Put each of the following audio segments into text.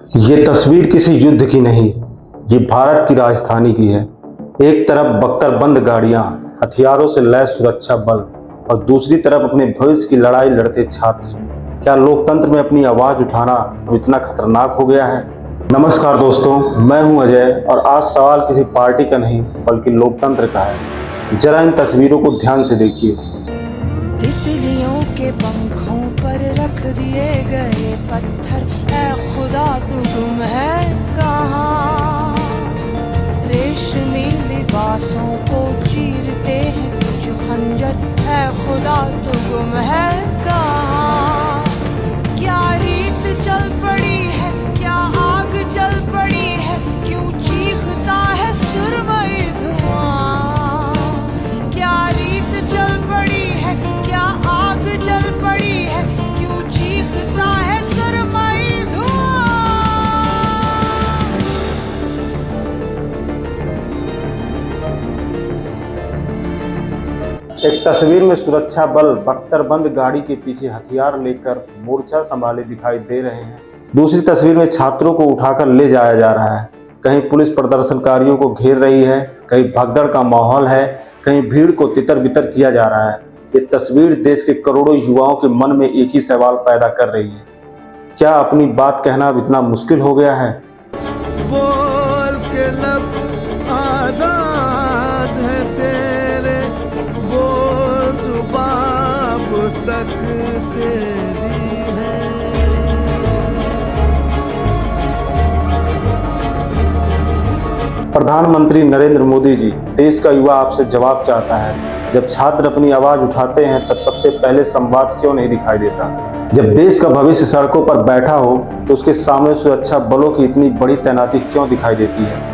ये तस्वीर किसी युद्ध की नहीं, ये भारत की राजधानी की है। एक तरफ बख्तरबंद गाड़ियां, हथियारों से लैस सुरक्षा बल और दूसरी तरफ अपने भविष्य की लड़ाई लड़ते छात्र। क्या लोकतंत्र में अपनी आवाज उठाना अब इतना खतरनाक हो गया है? नमस्कार दोस्तों, मैं हूं अजय और आज सवाल किसी पार्टी का नहीं बल्कि लोकतंत्र का है। जरा इन तस्वीरों को ध्यान से देखिए। तितलियों के पंखों पर रख दिए गए पत्थर, ऐ खुदा तू गुम है कहाँ? रेशमी लिबासों को चीरते हैं कुछ खंजर, ऐ खुदा तू गुम है कहाँ? क्या रीत चल पड़ी है, क्या आग जल पड़ी है, क्यों चीखता है सुरमई धुआं? क्या रीत चल पड़ी है, क्या आग जल पड़ी है, क्यों चीखता है सुरमई धुआं? एक तस्वीर में सुरक्षा बल बख्तरबंद गाड़ी के पीछे हथियार लेकर मोर्चा संभाले दिखाई दे रहे हैं। दूसरी तस्वीर में छात्रों को उठाकर ले जाया जा रहा है। कहीं पुलिस प्रदर्शनकारियों को घेर रही है, कहीं भगदड़ का माहौल है, कहीं भीड़ को तितर बितर किया जा रहा है। ये तस्वीर देश के करोड़ों युवाओं के मन में एक ही सवाल पैदा कर रही है, क्या अपनी बात कहना अब इतना मुश्किल हो गया है? बोल के लब आजाद है तेरे, बोल तू बाप तक तेरी है। प्रधानमंत्री नरेंद्र मोदी जी, देश का युवा आपसे जवाब चाहता है। जब छात्र अपनी आवाज उठाते हैं तब सबसे पहले संवाद क्यों नहीं दिखाई देता? जब देश का भविष्य सड़कों पर बैठा हो तो उसके सामने सुरक्षा बलों की इतनी बड़ी तैनाती क्यों दिखाई देती है?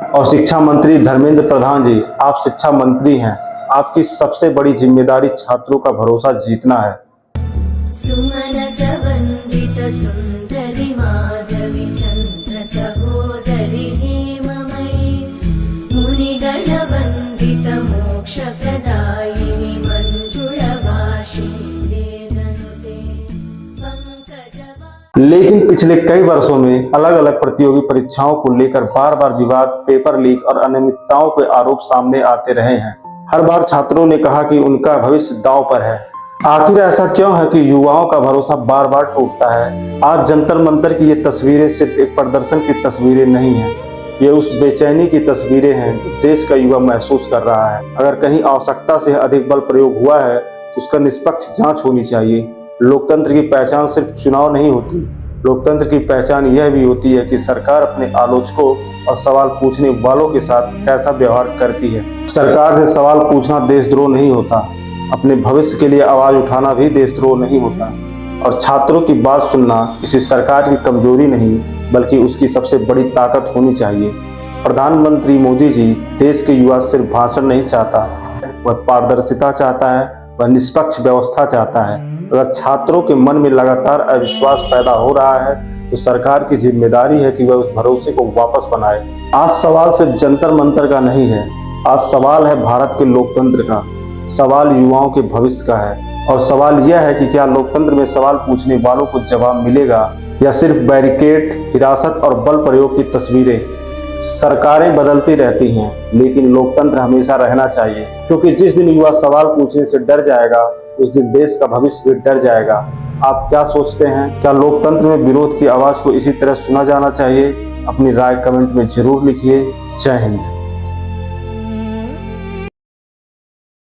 और शिक्षा मंत्री धर्मेंद्र प्रधान जी, आप शिक्षा मंत्री हैं, आपकी सबसे बड़ी जिम्मेदारी छात्रों का भरोसा जीतना है। सुमनस वंदित सुंदरी माधवी चंद्र सहोदरी हेममयी, मुनिगण वंदित मोक्ष प्रदायिनी मंजुळभाषिणी वेदनुते पंकजवा। लेकिन पिछले कई वर्षों में अलग अलग प्रतियोगी परीक्षाओं को लेकर बार बार विवाद, पेपर लीक और अनियमितताओं के आरोप सामने आते रहे हैं। हर बार छात्रों ने कहा कि उनका भविष्य दांव पर है। आखिर ऐसा क्यों है कि युवाओं का भरोसा बार बार टूटता है? आज जंतर मंतर की ये तस्वीरें सिर्फ एक प्रदर्शन की तस्वीरें नहीं हैं, ये उस बेचैनी की तस्वीरें हैं जो देश का युवा महसूस कर रहा है। अगर कहीं आवश्यकता से अधिक बल प्रयोग हुआ है तो उसका निष्पक्ष जांच होनी चाहिए। लोकतंत्र की पहचान सिर्फ चुनाव नहीं होती, लोकतंत्र की पहचान यह भी होती है कि सरकार अपने आलोचकों और सवाल पूछने वालों के साथ कैसा व्यवहार करती है। सरकार से सवाल पूछना देशद्रोह नहीं होता, अपने भविष्य के लिए आवाज उठाना भी देशद्रोह नहीं होता। और छात्रों की बात सुनना किसी सरकार की कमजोरी नहीं बल्कि उसकी सबसे बड़ी ताकत होनी चाहिए। प्रधानमंत्री मोदी जी देश के युवा सिर्फ भाषण नहीं चाहता, वह पारदर्शिता चाहता है, वह निष्पक्ष व्यवस्था चाहता है। अगर छात्रों के मन में लगातार अविश्वास पैदा हो रहा है तो सरकार की जिम्मेदारी है कि वह उस भरोसे को वापस बनाए। आज सवाल सिर्फ जंतर मंतर का नहीं है, आज सवाल है भारत के लोकतंत्र का, सवाल युवाओं के भविष्य का है। और सवाल यह है कि क्या लोकतंत्र में सवाल पूछने वालों को जवाब मिलेगा या सिर्फ बैरिकेड, हिरासत और बल प्रयोग की तस्वीरें? सरकारें बदलती रहती हैं लेकिन लोकतंत्र हमेशा रहना चाहिए, क्योंकि जिस दिन युवा सवाल पूछने से डर जाएगा उस दिन देश का भविष्य भी डर जाएगा। आप क्या सोचते हैं? क्या लोकतंत्र में विरोध की आवाज को इसी तरह सुना जाना चाहिए? अपनी राय कमेंट में जरूर लिखिए। जय हिंद।